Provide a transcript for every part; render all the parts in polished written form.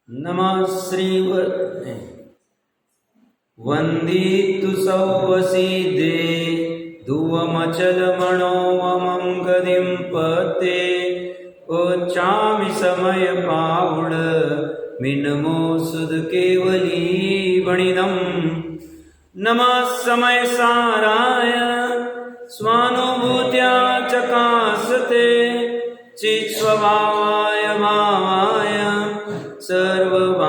नमः श्री वंदितु सौवसीदे धुवमचलमणो ममं गदिं पते ओच्चामि समय पावुड मिनमो सुद केवली वणिदं नमः समय साराय स्वानुभूत्या चकासते चित्स्वभावाय भावाय सर्वभावांतरचिदे।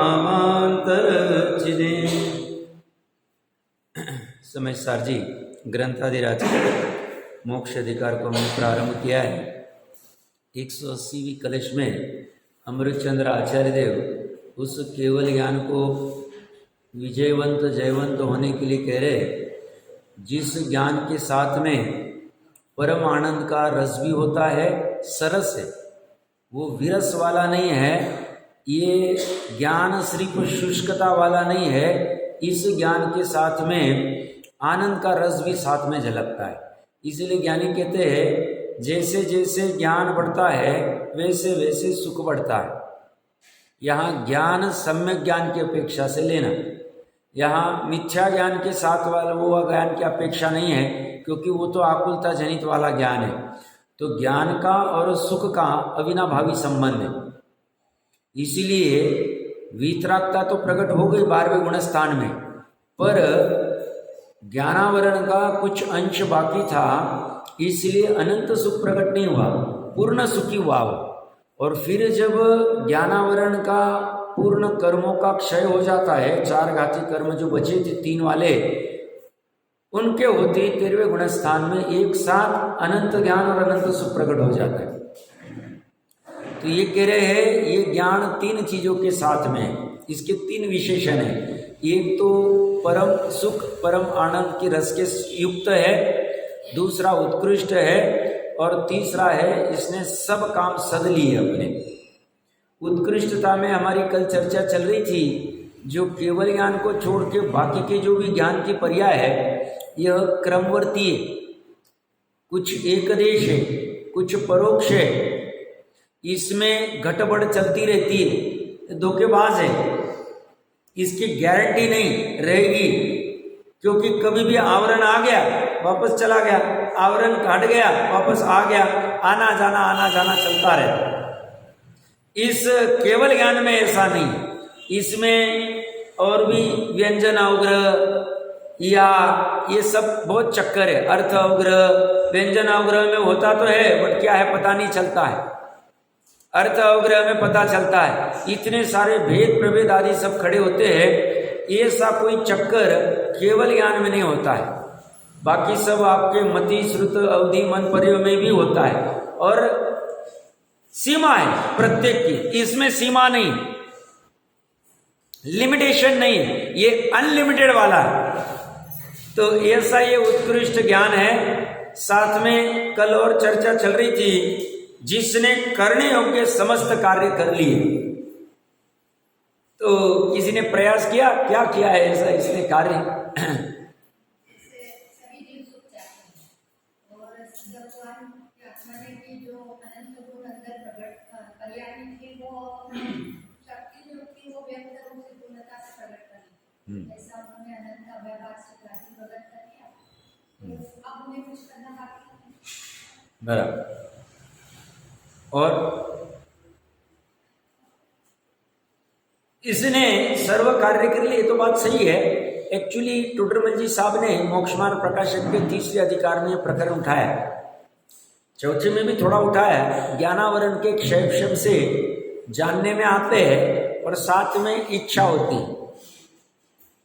समय सार जी ग्रंथाधिराज मोक्ष अधिकार को हमने प्रारंभ किया है। 180वीं कलश में अमृतचंद्र आचार्य देव उस केवल ज्ञान को विजयवंत जयवंत होने के लिए कह रहे, जिस ज्ञान के साथ में परम आनंद का रस भी होता है, सरस है, वो विरस वाला नहीं है। ये ज्ञान सिर्फ शुष्कता वाला नहीं है, इस ज्ञान के साथ में आनंद का रस भी साथ में झलकता है। इसीलिए ज्ञानी कहते हैं जैसे जैसे ज्ञान बढ़ता है वैसे वैसे सुख बढ़ता है। यहाँ ज्ञान सम्यक ज्ञान की अपेक्षा से लेना, यहाँ मिथ्या ज्ञान के साथ वाला वो ज्ञान की अपेक्षा नहीं है, क्योंकि वो तो आकुलता जनित वाला ज्ञान है। तो ज्ञान का और सुख का अविनाभावी संबंध है। इसीलिए वीतरागता तो प्रकट हो गई 12वें गुण स्थान में, पर ज्ञानावरण का कुछ अंश बाकी था, इसलिए अनंत सुख प्रकट नहीं हुआ, पूर्ण सुखी हुआ वो। और फिर जब ज्ञानावरण का पूर्ण कर्मों का क्षय हो जाता है, 4 घाती कर्म जो बचे थे 3 वाले, उनके होते 13वें गुण स्थान में एक साथ अनंत ज्ञान और अनंत सुख प्रकट हो जाता है। तो ये कह रहे हैं ये ज्ञान 3 चीजों के साथ में, इसके 3 विशेषण हैं। एक तो परम सुख परम आनंद के रस के युक्त है, दूसरा उत्कृष्ट है, और तीसरा है इसने सब काम सध लिए अपने। उत्कृष्टता में हमारी कल चर्चा चल रही थी, जो केवल ज्ञान को छोड़ के बाकी के जो भी ज्ञान की पर्याय है, यह क्रमवर्ती है, कुछ एकदेश है, कुछ परोक्ष है, इसमें घटबढ़ चलती रहती है, धोखेबाज है, इसकी गारंटी नहीं रहेगी। क्योंकि कभी भी आवरण आ गया वापस चला गया, आवरण काट गया वापस आ गया, आना जाना चलता रहता। इस केवल ज्ञान में ऐसा नहीं, इसमें और भी व्यंजन अवग्रह या ये सब बहुत चक्कर है। अर्थ अवग्रह व्यंजन अवग्रह में होता तो है, बट क्या है पता नहीं चलता है। अर्थ अवग्रह में पता चलता है, इतने सारे भेद प्रभेद आदि सब खड़े होते हैं। ऐसा कोई चक्कर केवल ज्ञान में नहीं होता है, बाकी सब आपके मति श्रुत अवधि मन पर्य में भी होता है। और सीमा है प्रत्येक की, इसमें सीमा नहीं, लिमिटेशन नहीं है, ये अनलिमिटेड वाला है। तो ऐसा ये उत्कृष्ट ज्ञान है। साथ में कल और चर्चा चल रही थी, जिसने करने योग्य समस्त कार्य कर लिए। तो किसी ने प्रयास किया, क्या किया है ऐसा इसने कार्य? बराबर। और इसने सर्व कार्य कर लिए, तो बात सही है। एक्चुअली टोडरमल जी साहब ने मोक्षमार्ग प्रकाशक के 3रे अधिकार में प्रकरण उठाया, 4थे में भी थोड़ा उठाया। ज्ञानावरण के क्षय से जानने में आते हैं, और साथ में इच्छा होती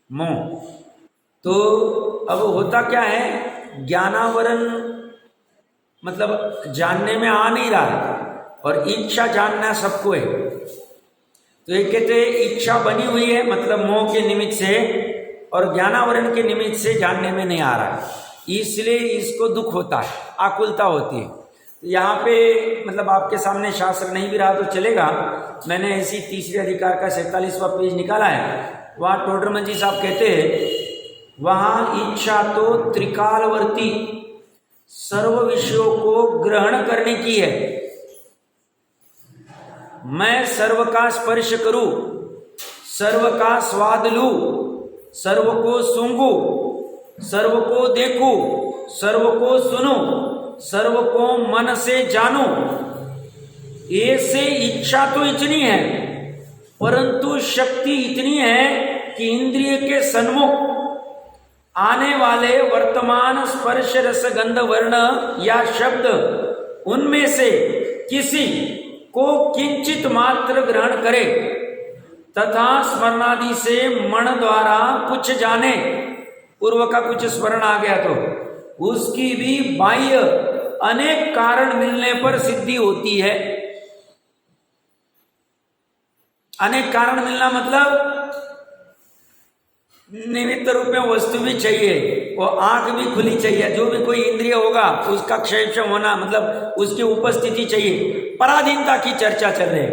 मोह। तो अब होता क्या है, ज्ञानावरण मतलब जानने में आ नहीं रहा है, और इच्छा जानना सबको है। तो ये कहते हैं इच्छा बनी हुई है, मतलब मोह के निमित्त से, और ज्ञानावरण के निमित्त से जानने में नहीं आ रहा है, इसलिए इसको दुख होता है, आकुलता होती है। तो यहाँ पे मतलब आपके सामने शास्त्र नहीं भी रहा तो चलेगा, मैंने ऐसी 3रे अधिकार का 47वां पेज निकाला है। वहाँ टोडरमल जी साहब कहते हैं, वहाँ इच्छा तो त्रिकालवर्ती सर्व विषयों को ग्रहण करने की है, मैं सर्व का स्पर्श करूं, सर्व का स्वाद लूं, सर्व को सूंघूं, सर्व को देखूं, सर्व को सुनूं, सर्व को मन से जानूं, ऐसे इच्छा तो इतनी है, परंतु शक्ति इतनी है कि इंद्रिय के सन्मुख आने वाले वर्तमान स्पर्श रस गंध वर्ण या शब्द उनमें से किसी को किंचित मात्र ग्रहण करे तथा स्मरणादि से मन द्वारा कुछ जाने, पूर्व का कुछ स्मरण आ गया तो उसकी भी बाह्य अनेक कारण मिलने पर सिद्धि होती है। अनेक कारण मिलना मतलब निमित्त रूप में वस्तु भी चाहिए, वो आंख भी खुली चाहिए, जो भी कोई इंद्रिय होगा उसका क्षेम होना मतलब उसकी उपस्थिति चाहिए। पराधीनता की चर्चा चल रही है,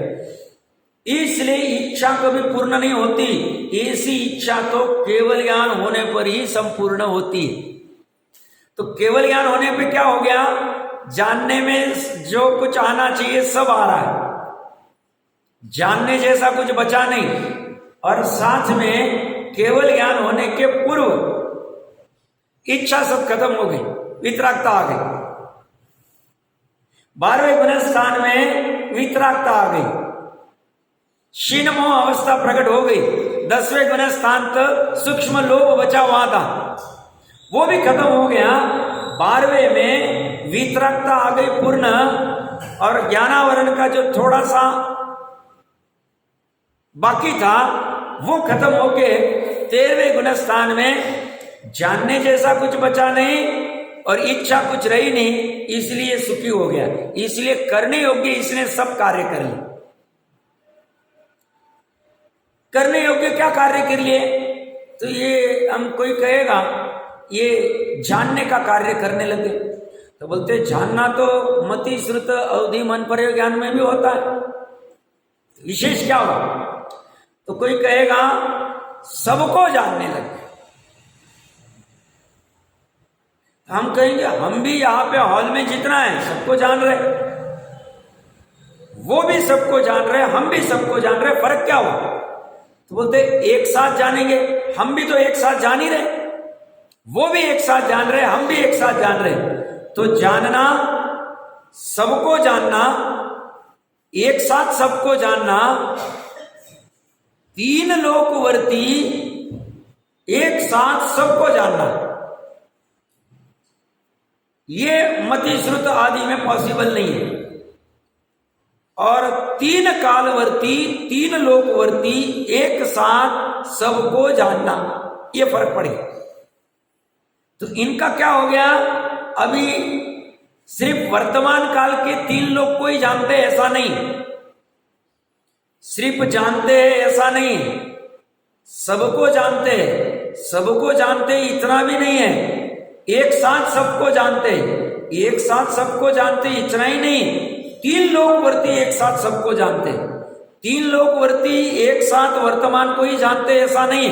इसलिए इच्छा कभी पूर्ण नहीं होती। ऐसी इच्छा तो केवल ज्ञान होने पर ही संपूर्ण होती है। तो केवल ज्ञान होने पे क्या हो गया, जानने में जो कुछ आना चाहिए सब आ रहा है, जानने जैसा कुछ बचा नहीं। और साथ में केवल ज्ञान होने के पूर्व इच्छा सब खत्म हो गई, वितरागता आ गई। 12वें गुण स्थान में वितरागता आ गई, क्षीण मोह अवस्था प्रकट हो गई। 10वें गुण स्थान तक सूक्ष्म लोभ बचा हुआ था, वो भी खत्म हो गया। 12वें में वितरागता आ गई पूर्ण, और ज्ञानावरण का जो थोड़ा सा बाकी था वो खत्म होके 13वें गुण स्थान में जानने जैसा कुछ बचा नहीं और इच्छा कुछ रही नहीं, इसलिए सुखी हो गया। इसलिए करने योग्य इसने सब कार्य कर लिए। करने योग्य क्या कार्य कर लिए, तो ये हम कोई कहेगा ये जानने का कार्य करने लगे, तो बोलते जानना तो मति श्रुत अवधि मन पर ज्ञान में भी होता है, विशेष क्या हो। तो कोई कहेगा सबको जानने लगे। हम कहेंगे हम भी यहां पे हॉल में जितना है सबको जान रहे, वो भी सबको जान रहे, हम भी सबको जान रहे, फर्क क्या हुआ। तो बोलते एक साथ जानेंगे, हम भी तो एक साथ जान ही रहे, वो भी एक साथ जान रहे, हम भी एक साथ जान रहे। तो जानना, सबको जानना, एक साथ सबको जानना, तीन लोकवर्ती एक साथ सबको जानना, ये मति श्रुत आदि में पॉसिबल नहीं है। और तीन कालवर्ती तीन लोकवर्ती एक साथ सबको जानना, ये फर्क पड़ेगा। तो इनका क्या हो गया, अभी सिर्फ वर्तमान काल के तीन लोग को ही जानते हैं ऐसा नहीं, सिर्फ जानते हैं ऐसा नहीं, सबको जानते हैं। सबको जानते इतना भी नहीं है, एक साथ सबको जानते, एक साथ सबको जानते इतना ही नहीं, तीन लोकवर्ती एक साथ सबको जानते, तीन लोकवर्ती एक साथ वर्तमान को ही जानते ऐसा नहीं,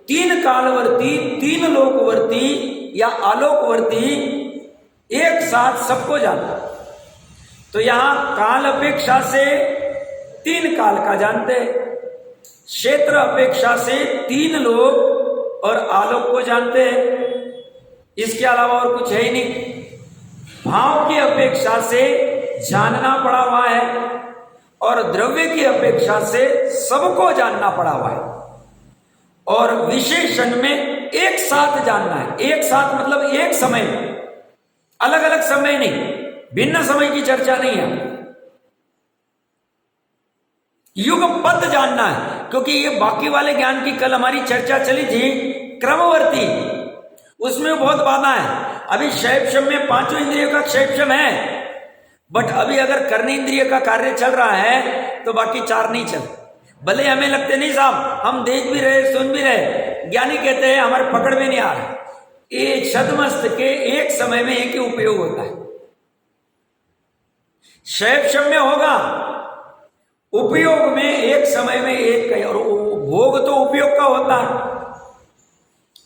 तीन कालवर्ती तीन लोकवर्ती या आलोकवर्ती एक साथ सबको जानता। तो यहां काल अपेक्षा से तीन काल का जानते, क्षेत्र अपेक्षा से तीन लोक और आलोक को जानते हैं, इसके अलावा और कुछ है ही नहीं। भाव की अपेक्षा से जानना पड़ा हुआ है और द्रव्य की अपेक्षा से सबको जानना पड़ा हुआ है, और विशेषण में एक साथ जानना है। एक साथ मतलब एक समय में, अलग अलग समय नहीं, भिन्न समय की चर्चा नहीं है, युगपद जानना है। क्योंकि ये बाकी वाले ज्ञान की कल हमारी चर्चा चली थी क्रमवर्ती, उसमें बहुत बाधा है। अभी क्षैप्शम में पांचों इंद्रियों का क्षैप्शम है, बट अभी अगर कर्णेंद्रिय का कार्य चल रहा है तो बाकी चार नहीं चल। भले हमें लगते नहीं साहब हम देख भी रहे सुन भी रहे, ज्ञानी कहते हैं हमारे पकड़ में नहीं आ रहा। एक छदमस्त के एक समय में एक ही उपयोग होता है, क्षैप्शम में होगा उपयोग में एक समय में एक का, और भोग तो उपयोग का होता है,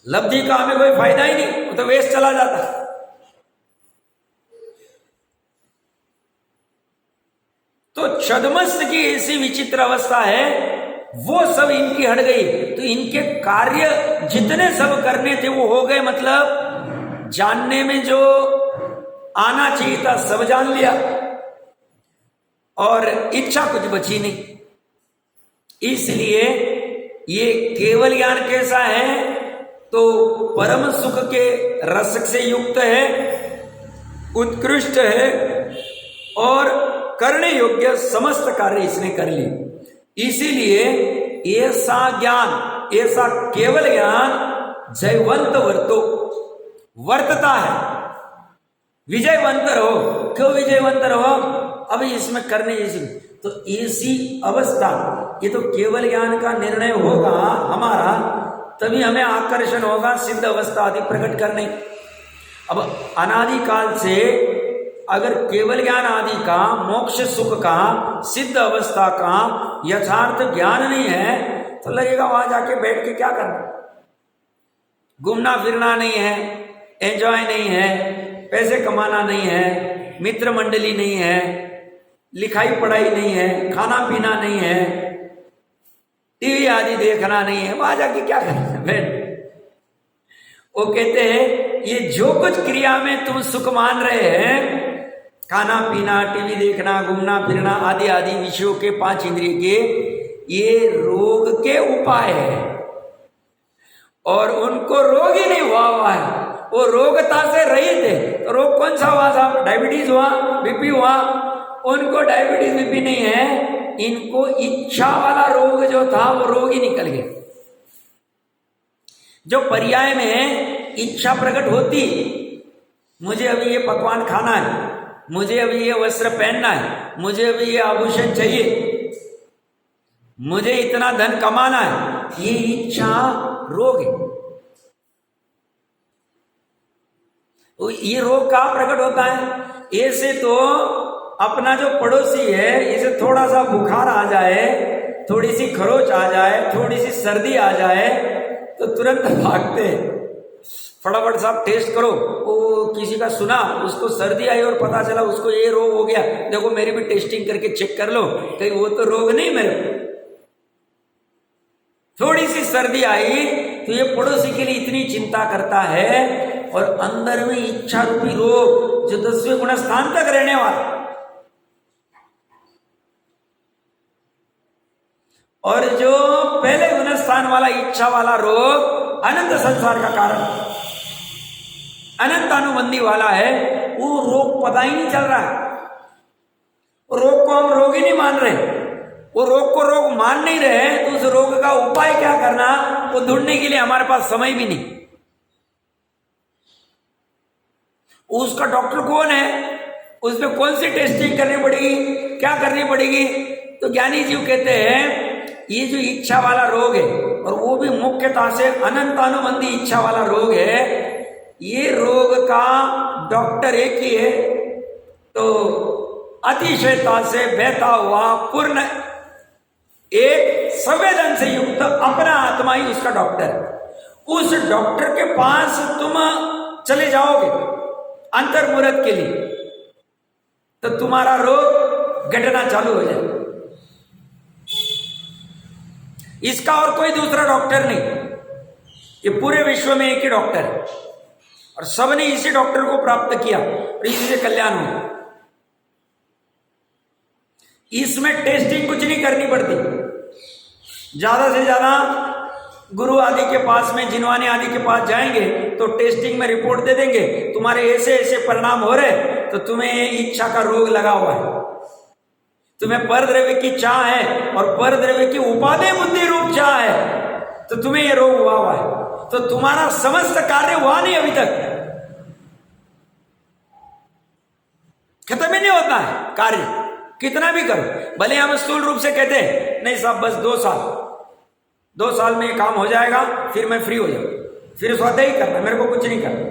लब्धि का हमें कोई फायदा ही नहीं, वो तो वेस्ट चला जाता है। तो छद्मस्त की ऐसी विचित्र अवस्था है, वो सब इनकी हट गई। तो इनके कार्य जितने सब करने थे वो हो गए, मतलब जानने में जो आना चाहिए था सब जान लिया, और इच्छा कुछ बची नहीं। इसलिए ये केवल ज्ञान कैसा है, तो परम सुख के रस से युक्त है, उत्कृष्ट है, और करने योग्य समस्त कार्य इसने कर लिए। इसीलिए ऐसा ज्ञान, ऐसा केवल ज्ञान जयवंत वर्तता है, विजयवंत रहो। क्यों विजयवंत रहो? अब इसमें करने जैसी, तो ऐसी अवस्था, ये तो केवल ज्ञान का निर्णय होगा हमारा, तभी हमें आकर्षण होगा सिद्ध अवस्था आदि प्रकट करने। अब अनादिकाल से अगर केवल ज्ञान आदि का, मोक्ष सुख का, सिद्ध अवस्था का यथार्थ ज्ञान नहीं है, तो लगेगा वहां जाके बैठ के क्या करना, घूमना फिरना नहीं है, एंजॉय नहीं है, पैसे कमाना नहीं है, मित्र मंडली नहीं है, लिखाई पढ़ाई नहीं है, खाना पीना नहीं है, टीवी आदि देखना नहीं है, वहां जाके क्या करना बैठ। वो कहते हैं ये जो कुछ क्रिया में तुम सुख मान रहे हैं, खाना पीना, टीवी देखना, घूमना फिरना आदि आदि विषयों के 5 इंद्रिय के, ये रोग के उपाय है, और उनको रोग ही नहीं हुआ है, वो रोगता से रहित है। तो रोग कौन सा हुआ साहब? डायबिटीज हुआ, बीपी हुआ। उनको डायबिटीज बीपी नहीं है, इनको इच्छा वाला रोग जो था वो रोग ही निकल गया। जो पर्याय में इच्छा प्रकट होती, मुझे अभी ये पकवान खाना है, मुझे अभी ये वस्त्र पहनना है, मुझे अभी ये आभूषण चाहिए, मुझे इतना धन कमाना है, ये इच्छा रोग है। ये रोग कहाँ प्रकट होता है? ऐसे तो अपना जो पड़ोसी है, इसे थोड़ा सा बुखार आ जाए, थोड़ी सी खरोच आ जाए, थोड़ी सी सर्दी आ जाए, तो तुरंत भागते हैं, फटाफट साहब टेस्ट करो। वो किसी का सुना, उसको सर्दी आई और पता चला उसको ये रोग हो गया, देखो मेरी भी टेस्टिंग करके चेक कर लो, कहीं वो तो रोग नहीं मेरे। थोड़ी सी सर्दी आई तो ये पड़ोसी के लिए इतनी चिंता करता है, और अंदर में इच्छा रूपी रोग जो 10वें गुण स्थान तक रहने वाला, और जो पहले गुण स्थान वाला इच्छा वाला रोग अनंत संसार का कारण, अनंत अनुबंधी वाला है, वो रोग पता ही नहीं चल रहा है। रोग को हम रोग ही नहीं मान रहे, वो रोग को रोग मान नहीं रहे, तो उस रोग का उपाय क्या करना, वो ढूंढने के लिए हमारे पास समय भी नहीं। उसका डॉक्टर कौन है, उसमें कौन सी टेस्टिंग करनी पड़ेगी, क्या करनी पड़ेगी? तो ज्ञानी जीव कहते हैं ये जो इच्छा वाला रोग है, और वो भी मुख्यतः से अनंत अनुबंधी इच्छा वाला रोग है, ये रोग का डॉक्टर एक ही है। तो अतिशयता से बहता हुआ पूर्ण एक संवेदन से युक्त अपना आत्मा ही उसका डॉक्टर। उस डॉक्टर के पास तुम चले जाओगे अंतर्मुहूर्त के लिए, तो तुम्हारा रोग घटना चालू हो जाए। इसका और कोई दूसरा डॉक्टर नहीं, ये पूरे विश्व में एक ही डॉक्टर है, और सबने इसी डॉक्टर को प्राप्त किया और इसी से कल्याण हो। इसमें टेस्टिंग कुछ नहीं करनी पड़ती। ज्यादा से ज्यादा गुरु आदि के पास में, जिनवाने आदि के पास जाएंगे तो टेस्टिंग में रिपोर्ट दे देंगे, तुम्हारे ऐसे ऐसे परिणाम हो रहे, तो तुम्हें इच्छा का रोग लगा हुआ है, तुम्हें पर द्रव्य की चाह है, और पर द्रव्य की उपादेय बुद्धि रूप चाह है, तो तुम्हें यह रोग हुआ है। तो तुम्हारा समस्त कार्य हुआ नहीं अभी तक, खत्म ही नहीं होता है कार्य, कितना भी करो। भले हम स्थूल रूप से कहते हैं नहीं साहब बस 2 साल में काम हो जाएगा, फिर मैं फ्री हो जाऊँ, फिर स्वाध्याय ही करना, मेरे को कुछ नहीं करना।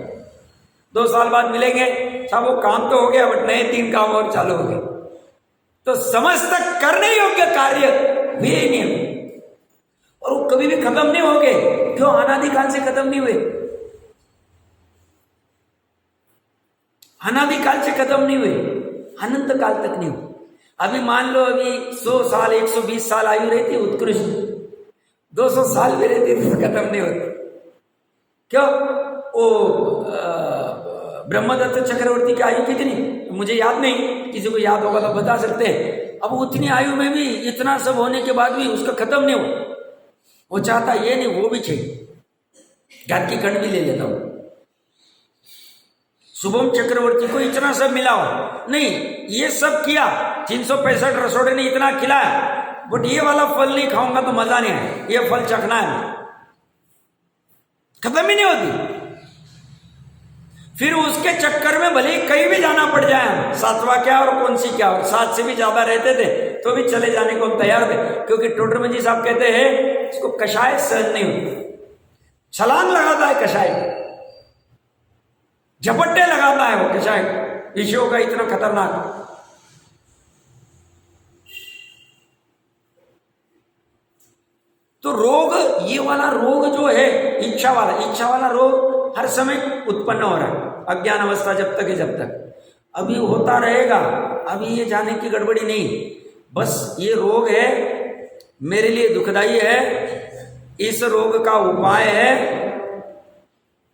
2 साल बाद मिलेंगे साहब वो काम तो हो गया, बट नए 3 काम और चालू हो गए। तो समस्त करने योग्य कार्य हुए ही नहीं, और वो कभी भी खत्म नहीं हो गए। क्यों? अनादिकाल से खत्म नहीं हुए, अनादिकाल से खत्म नहीं हुए, अनंत काल तक नहीं हुए। अभी मान लो अभी 100 साल 120 साल आयु रहती उत्कृष्ट, 200 साल भी रहती तो खत्म नहीं होती। क्यों? वो ब्रह्मदत्त चक्रवर्ती की आयु कितनी मुझे याद नहीं, किसी को याद होगा तो बता सकते हैं। अब उतनी आयु में भी इतना सब होने के बाद भी उसका खत्म नहीं हो, वो चाहता ये नहीं वो भी चाहिए। घात की खंड भी ले लेता हूं। शुभम चक्रवर्ती को इतना सब मिला हो नहीं, ये सब किया, 365 रसोड़े ने इतना खिलाया, बट ये वाला फल नहीं खाऊंगा तो मजा नहीं आए, ये फल चखना है, खत्म ही नहीं होती। फिर उसके चक्कर में भले कहीं भी जाना पड़ जाए, सातवा क्या और कौन सी क्या, और 7 से भी ज्यादा रहते थे तो भी चले जाने को हम तैयार थे, क्योंकि टोडरमल साहब कहते हैं इसको कषाय सहन नहीं होती। छलांग लगाता है कषाय, झपट्टे लगाता है वो कषाय, विषयों का इतना खतरनाक। तो रोग, ये वाला रोग जो है इच्छा वाला रोग हर समय उत्पन्न हो रहा है, अज्ञान अवस्था जब तक है जब तक, अभी होता रहेगा, अभी ये जाने की गड़बड़ी नहीं, बस ये रोग है मेरे लिए दुखदाई है। इस रोग का उपाय है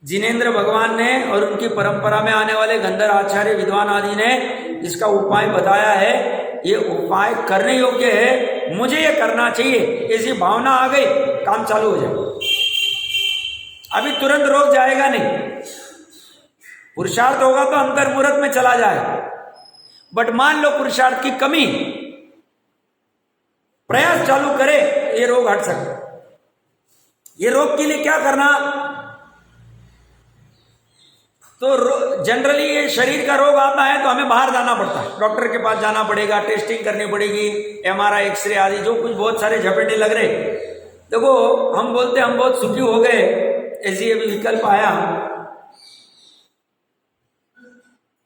जिनेंद्र भगवान ने और उनकी परंपरा में आने वाले गंधर आचार्य विद्वान आदि ने इसका उपाय बताया है। ये उपाय करने योग्य है, मुझे ये करना चाहिए, ऐसी भावना आ गई, काम चालू हो जाए। अभी तुरंत रोग जाएगा नहीं, पुरुषार्थ होगा तो अंतर्मुहूर्त में चला जाए, बट मान लो पुरुषार्थ की कमी, प्रयास चालू करे, ये रोग हट सकता। ये रोग के लिए क्या करना, तो जनरली ये शरीर का रोग आता है तो हमें बाहर जाना पड़ता है, डॉक्टर के पास जाना पड़ेगा, टेस्टिंग करनी पड़ेगी, MRI एक्सरे आदि जो कुछ बहुत सारे झपेटे लग रहे। देखो हम बोलते हम बहुत सुखी हो गए, ऐसी अभी विकल्प आया,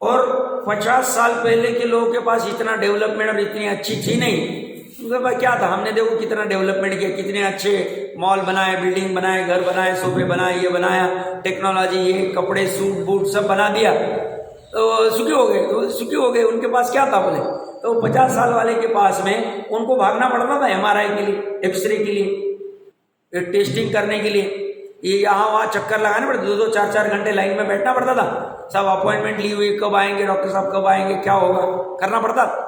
और 50 साल पहले के लोगों के पास इतना डेवलपमेंट और इतनी अच्छी थी नहीं, उनके पास क्या था, हमने देखो कितना डेवलपमेंट किया, कितने अच्छे मॉल बनाए, बिल्डिंग बनाए, घर बनाए, सोफे बनाए, ये बनाया, टेक्नोलॉजी, ये कपड़े सूट बूट सब बना दिया, तो सुखी हो गए। तो सुखी हो गए, उनके पास क्या था बोले, तो 50 साल वाले के पास में उनको भागना पड़ता था MRI के लिए, एक्सरे के लिए, टेस्टिंग करने के लिए, ये यहाँ वहाँ चक्कर लगाने पड़ते, 2-2 4-4 घंटे लाइन में बैठना पड़ता था, सब अपॉइंटमेंट ली हुई, कब आएंगे डॉक्टर साहब, कब आएंगे, क्या होगा, करना पड़ता।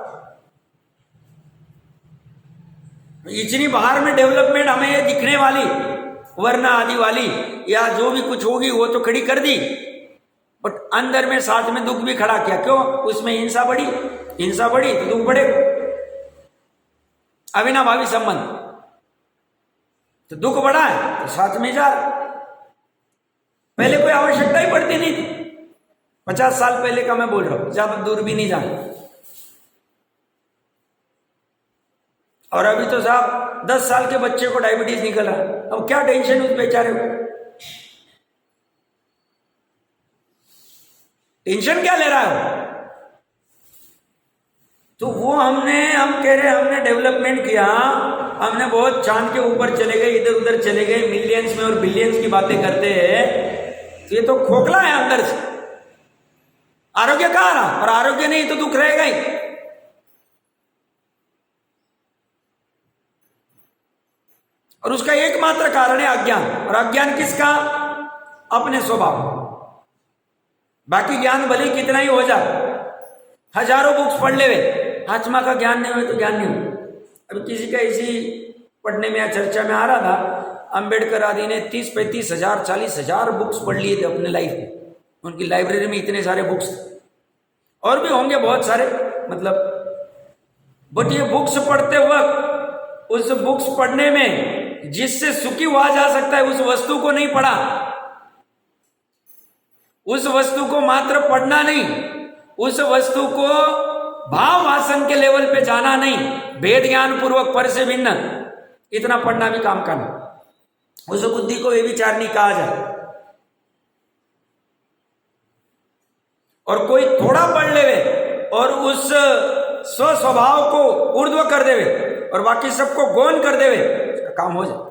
इतनी बाहर में डेवलपमेंट हमें ये दिखने वाली वरना आदि वाली या जो भी कुछ होगी वो तो खड़ी कर दी, बट अंदर में साथ में दुख भी खड़ा किया। क्यों? उसमें हिंसा बढ़ी तो दुख बढ़े, अविनाभावी संबंध, तो दुख बढ़ा है तो साथ में जा। पहले कोई आवश्यकता ही पड़ती नहीं थी, 50 साल पहले का मैं बोल रहा हूं, ज्यादा दूर भी नहीं जाना। और अभी तो साहब 10 साल के बच्चे को डायबिटीज निकल रहा है, अब क्या टेंशन उस बेचारे को, टेंशन क्या ले रहा है? तो वो हम कह रहे हमने डेवलपमेंट किया, हमने बहुत चांद के ऊपर चले गए, इधर उधर चले गए, मिलियंस में और बिलियंस की बातें करते हैं, तो ये तो खोखला है अंदर से, आरोग्य कहाँ रहा? और आरोग्य नहीं तो दुख रहेगा ही। और उसका एकमात्र कारण है अज्ञान, और अज्ञान किसका? अपने स्वभाव। बाकी ज्ञान भले कितना ही हो जाए, हजारों बुक्स पढ़ ले, आत्मा का ज्ञान नहीं हो तो ज्ञान नहीं हो। अभी किसी का इसी पढ़ने में या चर्चा में आ रहा था, अंबेडकर आदि ने 30-35 हजार 40 हजार बुक्स पढ़ लिए थे अपने लाइफ में, उनकी लाइब्रेरी में इतने सारे बुक्स, और भी होंगे बहुत सारे, मतलब, बट ये बुक्स पढ़ते वक्त उस बुक्स पढ़ने में जिससे सुखी हुआ जा सकता है उस वस्तु को नहीं पढ़ा, उस वस्तु को मात्र पढ़ना नहीं, उस वस्तु को भाव वासन के लेवल पे जाना नहीं, भेद ज्ञान पूर्वक पर से भिन्न, इतना पढ़ना भी काम का नहीं, उस बुद्धि को व्यभिचारिणी कहा जाए। और कोई थोड़ा पढ़ लेवे और उस स्व स्वभाव को ऊर्ध्व कर देवे और बाकी सबको गौण कर देवे, उसका काम हो जाए।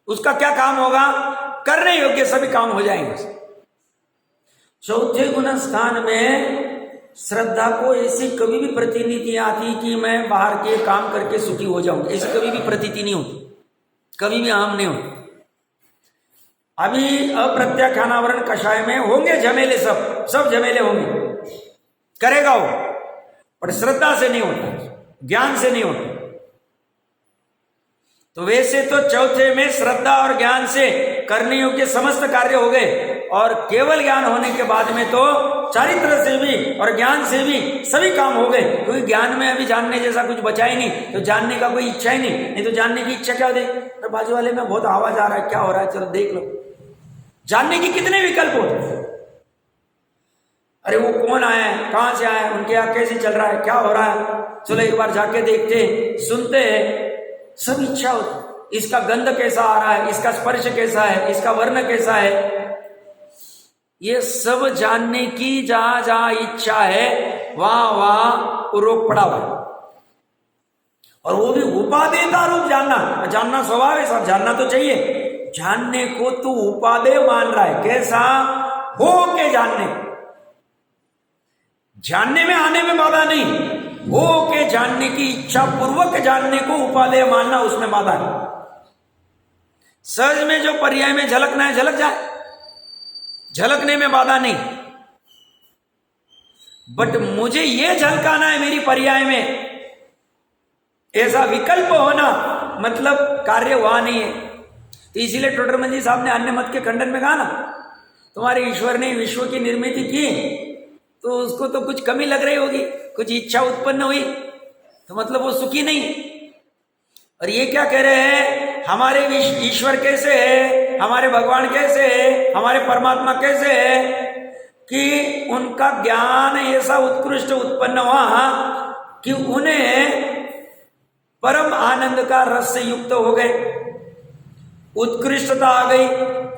उसका क्या काम होगा? करने योग्य सभी काम हो जाएंगे। चौथे गुण स्थान में श्रद्धा को ऐसी कभी भी प्रतीति आती कि मैं बाहर के काम करके सुखी हो जाऊंगा, ऐसी कभी भी प्रतीति नहीं होती, कभी भी आम नहीं होती। अभी अप्रत्याख्यानावरण कषाय में होंगे झमेले, सब झमेले होंगे, करेगा वो, पर श्रद्धा से नहीं होता, ज्ञान से नहीं होता। तो वैसे तो चौथे में श्रद्धा और ज्ञान से करने योग्य समस्त कार्य हो गए, और केवल ज्ञान होने के बाद में तो चारित्र से भी और ज्ञान से भी सभी काम हो गए, क्योंकि ज्ञान में अभी जानने जैसा कुछ बचा ही नहीं, तो जानने का कोई इच्छा ही नहीं तो जानने की इच्छा क्या होती है? तो बाजू वाले में बहुत आवाज आ रहा है, क्या हो रहा है, चलो देख लो। जानने की कितने विकल्प होते, अरे वो कौन आया है, कहां से आया है, उनके यहाँ कैसे चल रहा है, क्या हो रहा है, चलो एक बार जाके देखते सुनते हैं, सब इच्छा होती। इसका गंध कैसा आ रहा है, इसका स्पर्श कैसा है, इसका वर्ण कैसा है, ये सब जानने की जहां जहां इच्छा है वहां वहां रोक पड़ा हुआ, और वो भी उपादेयता रूप जानना स्वभाव है, सब जानना तो चाहिए। जानने को तू उपादेय मान रहा है, कैसा हो के जानने में आने में बाधा नहीं, हो के जानने की इच्छा पूर्वक जानने को उपादेय मानना, उसमें बाधा है। सहज में जो पर्याय में झलकना है झलक जाए, झलकने में बाधा नहीं, बट मुझे ये झलकाना है मेरी पर्याय में, ऐसा विकल्प होना मतलब कार्य हुआ नहीं है। तो इसीलिए टोडरमल जी साहब ने अन्य मत के खंडन में कहा ना, तुम्हारे ईश्वर ने विश्व की निर्मित की तो उसको तो कुछ कमी लग रही होगी, कुछ इच्छा उत्पन्न हुई, तो मतलब वो सुखी नहीं। और ये क्या कह रहे हैं, हमारे ईश्वर कैसे है, हमारे भगवान कैसे है, हमारे परमात्मा कैसे है कि उनका ज्ञान ऐसा उत्कृष्ट उत्पन्न हुआ कि उन्हें परम आनंद का रस से युक्त हो गए, उत्कृष्टता आ गई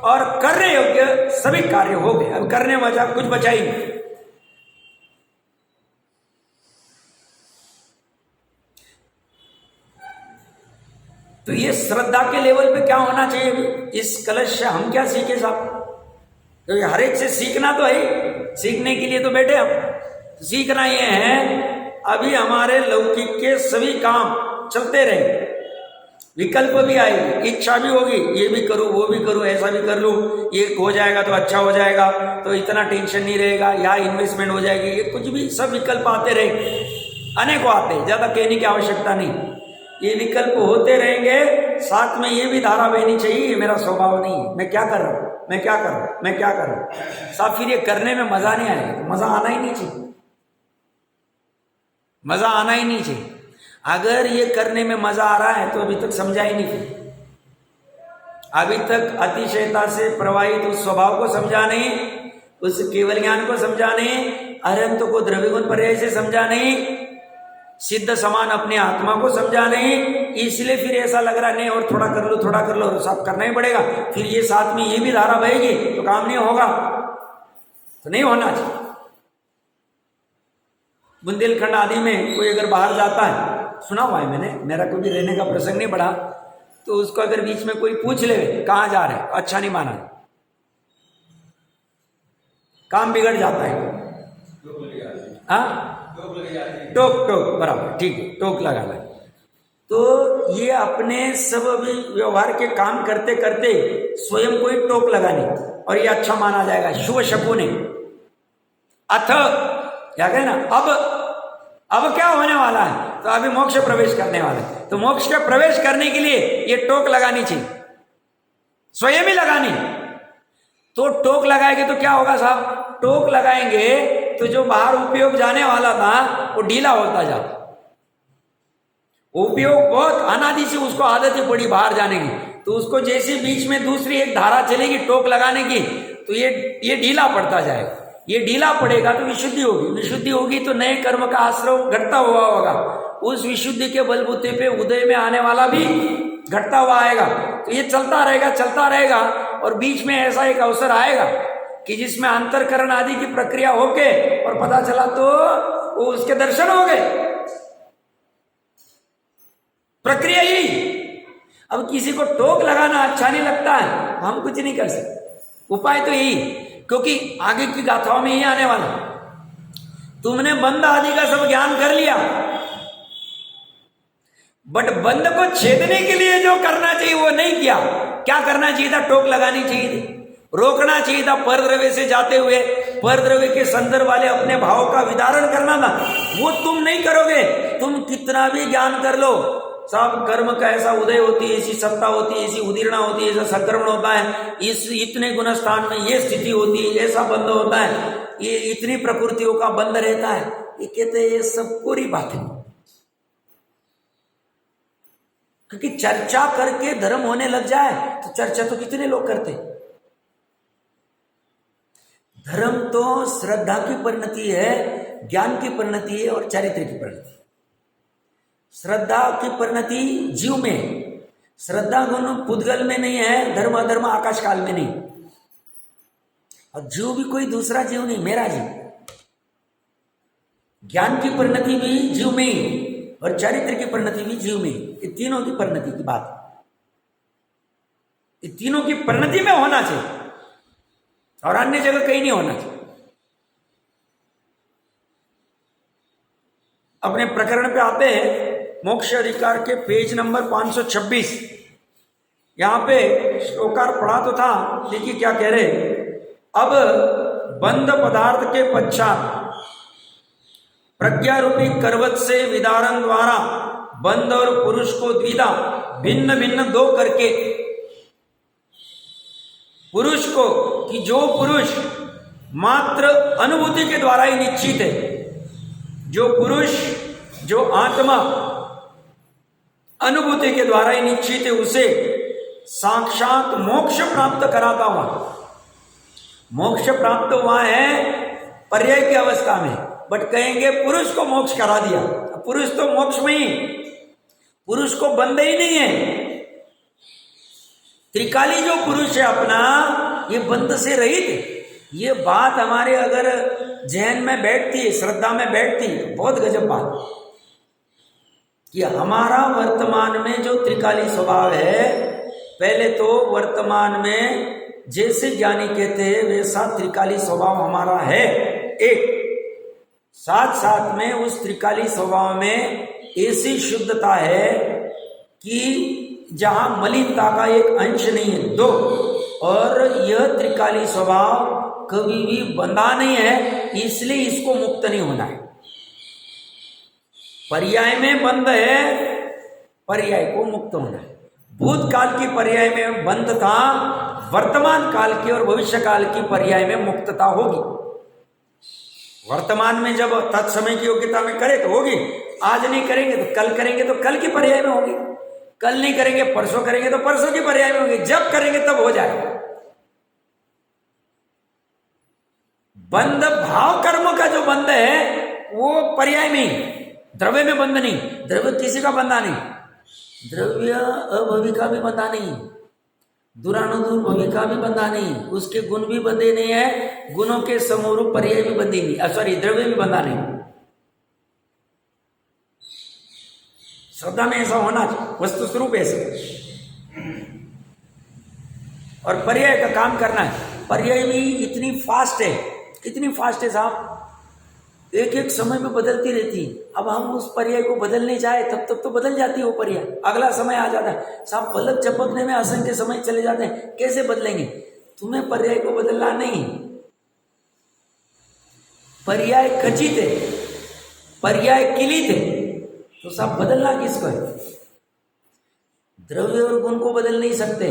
और करने योग्य सभी कार्य हो गए, अब करने वजह कुछ बचा ही नहीं। तो ये श्रद्धा के लेवल पे क्या होना चाहिए, इस कलश से हम क्या सीखे साहब, तो हर एक से सीखना तो है, सीखने के लिए तो बैठे हम, तो सीखना ये है अभी हमारे लौकिक के सभी काम चलते रहे, विकल्प भी आएगी, इच्छा भी होगी, ये भी करूं वो भी करूं, ऐसा भी कर लूं, ये हो जाएगा तो अच्छा हो जाएगा, तो इतना टेंशन नहीं रहेगा, यहाँ इन्वेस्टमेंट हो जाएगी, ये कुछ भी सब विकल्प आते रहे, अनेकों आते, ज्यादा कहने की आवश्यकता नहीं, ये विकल्प होते रहेंगे। साथ में ये भी धारा बहनी चाहिए, ये मेरा स्वभाव नहीं है, मैं क्या कर रहा हूं, मैं क्या कर रहा हूं, मैं क्या कर रहा हूं साहब, फिर ये करने में मजा नहीं आएगा, मजा आना ही नहीं चाहिए, मजा आना ही नहीं चाहिए। अगर ये करने में मजा आ रहा है तो अभी तक समझा ही नहीं, अभी तक अतिशयता से प्रवाहित उस स्वभाव को समझा नहीं, उस केवल ज्ञान को समझा नहीं, अरंत को द्रव्यगुण पर्याय से समझा नहीं, सिद्ध समान अपने आत्मा को समझा नहीं, इसलिए फिर ऐसा लग रहा नहीं और थोड़ा कर लो थोड़ा कर लो, और सब करना ही पड़ेगा, फिर ये साथ में ये भी धारा बहेगी तो काम नहीं होगा, तो नहीं होना चाहिए। बुंदेलखंड आदि में कोई अगर बाहर जाता है, सुना हुआ है मैंने, मेरा कभी रहने का प्रसंग नहीं पड़ा, तो उसको अगर बीच में कोई पूछ ले कहां जा रहे हैं, अच्छा नहीं माना, काम बिगड़ जाता है। हाँ, टोक बराबर, ठीक है, टोक लगाना। तो ये अपने सब भी व्यवहार के काम करते करते स्वयं को ही टोक लगानी, और ये अच्छा माना जाएगा, शुभ शकुन है। अथ क्या कहना, अब क्या होने वाला है, तो अभी मोक्ष प्रवेश करने वाला है, तो मोक्ष का प्रवेश करने के लिए ये टोक लगानी चाहिए, स्वयं ही लगानी। तो टोक लगाएंगे तो क्या होगा साहब, टोक लगाएंगे तो जो बाहर उपयोग जाने वाला था वो ढीला होता जाता, उपयोग बहुत अनादि से उसको आदत ही पड़ी बाहर जाने की, तो उसको जैसे बीच में दूसरी एक धारा चलेगी टोक लगाने की, तो ये ढीला पड़ता जाएगा, ये ढीला पड़ेगा तो विशुद्धि होगी, विशुद्धि होगी तो नए कर्म का आश्रय घटता हुआ होगा, उस विशुद्धि के बलबूते पे उदय में आने वाला भी घटता हुआ आएगा, तो ये चलता रहेगा, और बीच में ऐसा एक अवसर आएगा कि जिसमें अंतरकरण आदि की प्रक्रिया होके और पता चला तो वो उसके दर्शन हो गए, प्रक्रिया ही। अब किसी को टोक लगाना अच्छा नहीं लगता है, हम कुछ नहीं कर सकते, उपाय तो यही क्योंकि आगे की गाथाओं में ही आने वाला। तुमने बंध आदि का सब ज्ञान कर लिया, बट बंध को छेदने के लिए जो करना चाहिए वो नहीं किया। क्या करना चाहिए था? टोक लगानी चाहिए थी, रोकना चाहिए था। परद्रव्य से जाते हुए परद्रव्य के संदर्भ वाले अपने भाव का विदारण करना था, वो तुम नहीं करोगे। तुम कितना भी ज्ञान कर लो, सब कर्म का ऐसा उदय होती है, ऐसी सत्ता होती है, ऐसी उदीर्णा होती है, ऐसा संक्रमण होता है, इस इतने गुण स्थान में ये स्थिति होती है, ऐसा बंध होता है, ये इतनी प्रकृतियों का बंध रहता है। ये कहते हैं ये सब पूरी बात है, क्योंकि चर्चा करके धर्म होने लग जाए तो चर्चा तो कितने लोग करते। धर्म तो श्रद्धा की परिणति है, ज्ञान की परिणति है और चारित्र्य की परिणति। श्रद्धा की परिणति जीव में, श्रद्धा गुण पुद्गल में नहीं है, धर्म अधर्म आकाश काल में नहीं। और जीव भी कोई दूसरा जीव नहीं, मेरा जीव। ज्ञान की परिणति भी जीव में ही और चारित्र्य की परिणति भी जीव में। ये तीनों की परिणति की बात, ये तीनों की परिणति में होना चाहिए और अन्य जगह कहीं नहीं होना चाहिए। अपने प्रकरण पे आते हैं, मोक्ष अधिकार के पेज नंबर 526। यहां पे श्लोकार पढ़ा तो था, देखिए क्या कह रहे। अब बंध पदार्थ के पश्चात प्रज्ञा रूपी करवत से विदारण द्वारा बंध और पुरुष को द्विधा भिन्न भिन्न दो करके, पुरुष को कि जो पुरुष मात्र अनुभूति के द्वारा ही निश्चित है, जो पुरुष, जो आत्मा अनुभूति के द्वारा ही निश्चित है, उसे साक्षात मोक्ष प्राप्त कराता हुआ। मोक्ष प्राप्त हुआ है पर्याय की अवस्था में, बट कहेंगे पुरुष को मोक्ष करा दिया। पुरुष तो मोक्ष में ही, पुरुष को बंध ही नहीं है। त्रिकाली जो पुरुष है अपना, ये बंध से रहित है। ये बात हमारे अगर जहन में बैठती है, श्रद्धा में बैठती है, बहुत गजब बात कि हमारा वर्तमान में जो त्रिकाली स्वभाव है, पहले तो वर्तमान में जैसे ज्ञानी कहते हैं वैसा त्रिकाली स्वभाव हमारा है एक। साथ साथ में उस त्रिकाली स्वभाव में ऐसी शुद्धता है कि जहां मलिनता का एक अंश नहीं है, दो। और यह त्रिकाली स्वभाव कभी भी बंधा नहीं है, इसलिए इसको मुक्त नहीं होना है। पर्याय में बंध है, पर्याय को मुक्त होना है। भूतकाल की पर्याय में बंध था, वर्तमान काल की और भविष्य काल की पर्याय में मुक्तता होगी। वर्तमान में जब तत्समय की योग्यता में करे तो होगी, आज नहीं करेंगे तो कल करेंगे तो कल की पर्याय में होगी, कल नहीं करेंगे परसों करेंगे तो परसों की पर्याय में होगी, जब करेंगे तब हो जाएगा। बंध भाव कर्म का जो बंध है वो पर्याय में ही, द्रव्य में बंध नहीं। द्रव्य किसी का बंधा नहीं, द्रव्य अभवी का भी बंधा नहीं, दुरानुदूर भवी का भी बंधा नहीं, उसके गुण भी बंधे नहीं है, गुणों के समूह पर्याय भी बंधे नहीं, सॉरी द्रव्य भी बंधा नहीं। श्रद्धा में ऐसा होना चाहिए, वस्तु स्वरूप ऐसे। और पर्याय का काम करना है। पर्याय भी इतनी फास्ट है, कितनी फास्ट है साहब, एक एक समय में बदलती रहती है। अब हम उस पर्याय को बदलने जाए तब तक तो बदल जाती है वो पर्याय, अगला समय आ जाता है। साहब पलक झपकने में असंख्य समय चले जाते हैं, कैसे बदलेंगे? तुम्हें पर्याय को बदलना नहीं, पर्याय खचित है, पर्याय किलित है, तो साहब बदलना किसको है? द्रव्य और गुण को बदल नहीं सकते,